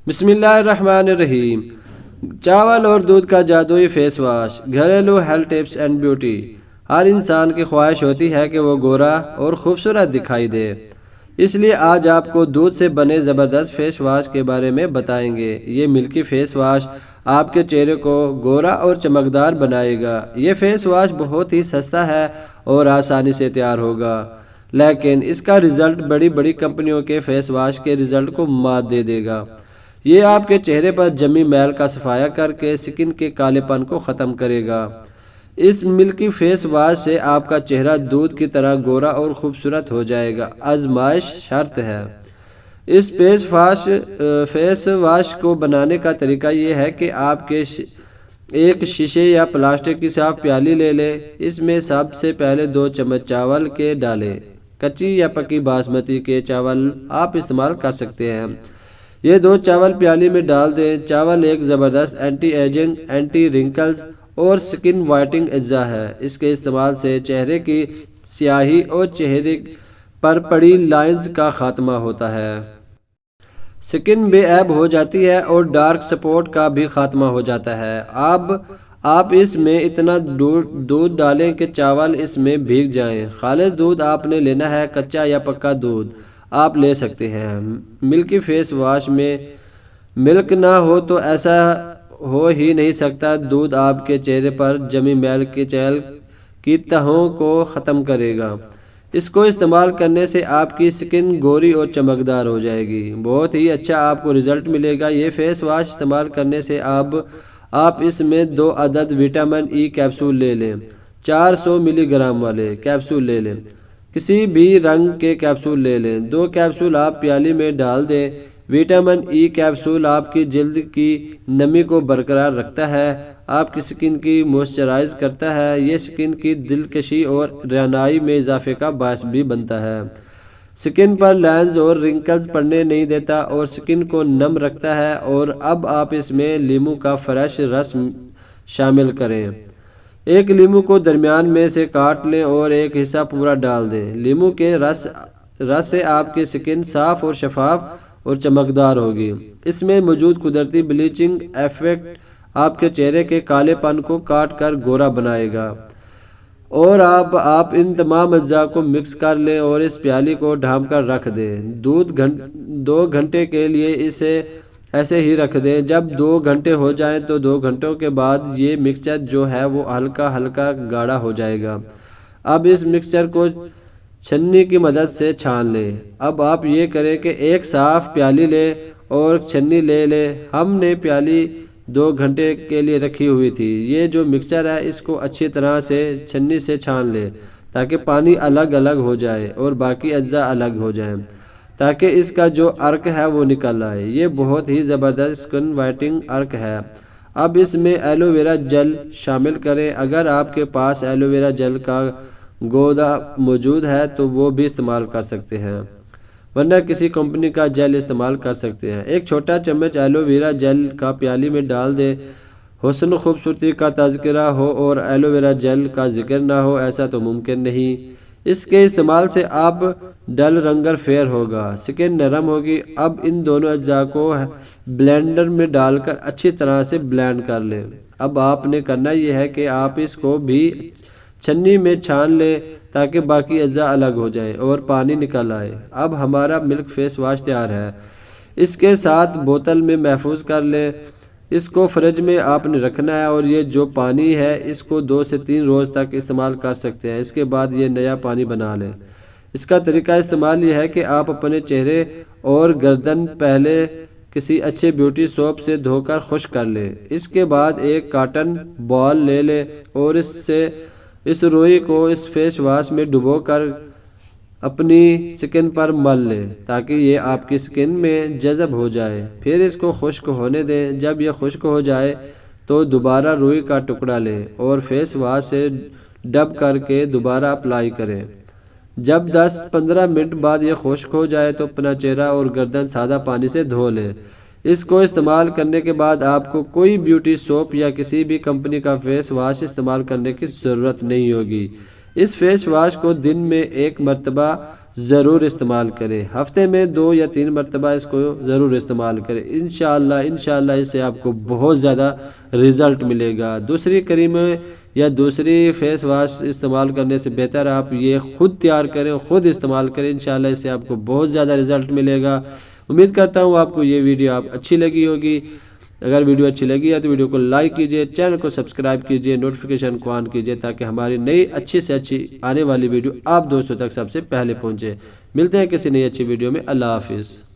بسم اللہ الرحمن الرحیم۔ چاول اور دودھ کا جادوئی فیس واش، گھریلو ہیلتھ ٹپس اینڈ بیوٹی۔ ہر انسان کی خواہش ہوتی ہے کہ وہ گورا اور خوبصورت دکھائی دے، اس لیے آج آپ کو دودھ سے بنے زبردست فیس واش کے بارے میں بتائیں گے۔ یہ ملکی فیس واش آپ کے چہرے کو گورا اور چمکدار بنائے گا۔ یہ فیس واش بہت ہی سستا ہے اور آسانی سے تیار ہوگا، لیکن اس کا رزلٹ بڑی بڑی کمپنیوں کے فیس واش کے رزلٹ کو مات دے دے گا۔ یہ آپ کے چہرے پر جمی میل کا صفایا کر کے سکن کے کالے پن کو ختم کرے گا۔ اس ملکی فیس واش سے آپ کا چہرہ دودھ کی طرح گورا اور خوبصورت ہو جائے گا۔ آزمائش شرط ہے۔ اس فیس واش کو بنانے کا طریقہ یہ ہے کہ آپ ایک شیشے یا پلاسٹک کی صاف پیالی لے لیں۔ اس میں سب سے پہلے 2 چمچ چاول کے ڈالیں۔ کچی یا پکی باسمتی کے چاول آپ استعمال کر سکتے ہیں۔ یہ 2 چاول پیالی میں ڈال دیں۔ چاول ایک زبردست اینٹی ایجنگ، اینٹی رنکلز اور سکن وائٹنگ اجزا ہے۔ اس کے استعمال سے چہرے کی سیاہی اور چہرے پر پڑی لائنز کا خاتمہ ہوتا ہے۔ سکن بے عیب ہو جاتی ہے اور ڈارک سپاٹ کا بھی خاتمہ ہو جاتا ہے۔ آپ اس میں اتنا دودھ ڈالیں کہ چاول اس میں بھیگ جائیں۔ خالص دودھ آپ نے لینا ہے، کچا یا پکا دودھ آپ لے سکتے ہیں۔ ملکی فیس واش میں ملک نہ ہو تو ایسا ہو ہی نہیں سکتا۔ دودھ آپ کے چہرے پر جمی میل کی تہوں کو ختم کرے گا۔ اس کو استعمال کرنے سے آپ کی سکن گوری اور چمکدار ہو جائے گی۔ بہت ہی اچھا آپ کو رزلٹ ملے گا۔ یہ فیس واش استعمال کرنے سے آپ اس میں 2 عدد وٹامن ای کیپسول لے لیں۔ 400 ملی گرام والے کیپسول لے لیں۔ کسی بھی رنگ کے کیپسول لے لیں۔ 2 کیپسول آپ پیالی میں ڈال دیں۔ وٹامن ای کیپسول آپ کی جلد کی نمی کو برقرار رکھتا ہے، آپ کی سکن کی موئسچرائز کرتا ہے۔ یہ سکن کی دلکشی اور رعنائی میں اضافے کا باعث بھی بنتا ہے۔ سکن پر لائنز اور رنکلز پڑنے نہیں دیتا اور سکن کو نم رکھتا ہے۔ اور اب آپ اس میں لیموں کا فریش رس شامل کریں۔ ایک لیموں کو درمیان میں سے کاٹ لیں اور ایک حصہ پورا ڈال دیں۔ لیموں کے رس سے آپ کی سکن صاف اور شفاف اور چمکدار ہوگی۔ اس میں موجود قدرتی بلیچنگ ایفیکٹ آپ کے چہرے کے کالے پن کو کاٹ کر گورا بنائے گا۔ اور آپ ان تمام اجزاء کو مکس کر لیں اور اس پیالی کو ڈھانپ کر رکھ دیں۔ 2 گھنٹے کے لیے اسے ایسے ہی رکھ دیں۔ جب 2 گھنٹے ہو جائیں تو 2 گھنٹوں کے بعد یہ مکسچر جو ہے وہ ہلکا ہلکا گاڑھا ہو جائے گا۔ اب اس مکسچر کو چھنی کی مدد سے چھان لیں۔ اب آپ یہ کریں کہ ایک صاف پیالی لیں اور چھنی لے لیں۔ ہم نے پیالی 2 گھنٹے کے لیے رکھی ہوئی تھی۔ یہ جو مکسچر ہے اس کو اچھی طرح سے چھنی سے چھان لیں تاکہ پانی الگ الگ ہو جائے اور باقی اجزاء الگ ہو جائیں، تاکہ اس کا جو عرق ہے وہ نکل آئے۔ یہ بہت ہی زبردست سکن وائٹنگ عرق ہے۔ اب اس میں ایلو ویرا جیل شامل کریں۔ اگر آپ کے پاس ایلو ویرا جیل کا گودا موجود ہے تو وہ بھی استعمال کر سکتے ہیں، ورنہ کسی کمپنی کا جیل استعمال کر سکتے ہیں۔ ایک چھوٹا چمچ ایلو ویرا جیل کا پیالی میں ڈال دیں۔ حسن و خوبصورتی کا تذکرہ ہو اور ایلو ویرا جیل کا ذکر نہ ہو، ایسا تو ممکن نہیں۔ اس کے استعمال سے اب ڈل رنگر فیئر ہوگا، سکن نرم ہوگی۔ اب ان دونوں اجزاء کو بلینڈر میں ڈال کر اچھی طرح سے بلینڈ کر لیں۔ اب آپ نے کرنا یہ ہے کہ آپ اس کو بھی چھنی میں چھان لیں تاکہ باقی اجزاء الگ ہو جائیں اور پانی نکل آئے۔ اب ہمارا ملک فیس واش تیار ہے۔ اس کے ساتھ بوتل میں محفوظ کر لیں۔ اس کو فریج میں آپ نے رکھنا ہے اور یہ جو پانی ہے اس کو 2 سے 3 روز تک استعمال کر سکتے ہیں۔ اس کے بعد یہ نیا پانی بنا لیں۔ اس کا طریقہ استعمال یہ ہے کہ آپ اپنے چہرے اور گردن پہلے کسی اچھے بیوٹی سوپ سے دھو کر خشک کر لیں۔ اس کے بعد ایک کاٹن بال لے لیں اور اس روئی کو اس فیس واش میں ڈبو کر اپنی سکن پر مل لیں تاکہ یہ آپ کی سکن میں جذب ہو جائے۔ پھر اس کو خشک ہونے دیں۔ جب یہ خشک ہو جائے تو دوبارہ روئی کا ٹکڑا لیں اور فیس واش سے ڈب کر کے دوبارہ اپلائی کریں۔ جب 10-15 منٹ بعد یہ خشک ہو جائے تو اپنا چہرہ اور گردن سادہ پانی سے دھو لیں۔ اس کو استعمال کرنے کے بعد آپ کو کوئی بیوٹی سوپ یا کسی بھی کمپنی کا فیس واش استعمال کرنے کی ضرورت نہیں ہوگی۔ اس فیس واش کو دن میں 1 مرتبہ ضرور استعمال کریں، ہفتے میں 2 یا 3 مرتبہ اس کو ضرور استعمال کریں، انشاءاللہ اس سے آپ کو بہت زیادہ رزلٹ ملے گا۔ دوسری کریمیں یا دوسری فیس واش استعمال کرنے سے بہتر آپ یہ خود تیار کریں، خود استعمال کریں، انشاءاللہ اس سے آپ کو بہت زیادہ رزلٹ ملے گا۔ امید کرتا ہوں آپ کو یہ ویڈیو اچھی لگی ہوگی۔ اگر ویڈیو اچھی لگی ہے تو ویڈیو کو لائک کیجئے، چینل کو سبسکرائب کیجئے، نوٹیفیکیشن کو آن کیجئے تاکہ ہماری نئی اچھی سے اچھی آنے والی ویڈیو آپ دوستوں تک سب سے پہلے پہنچے۔ ملتے ہیں کسی نئی اچھی ویڈیو میں۔ اللہ حافظ۔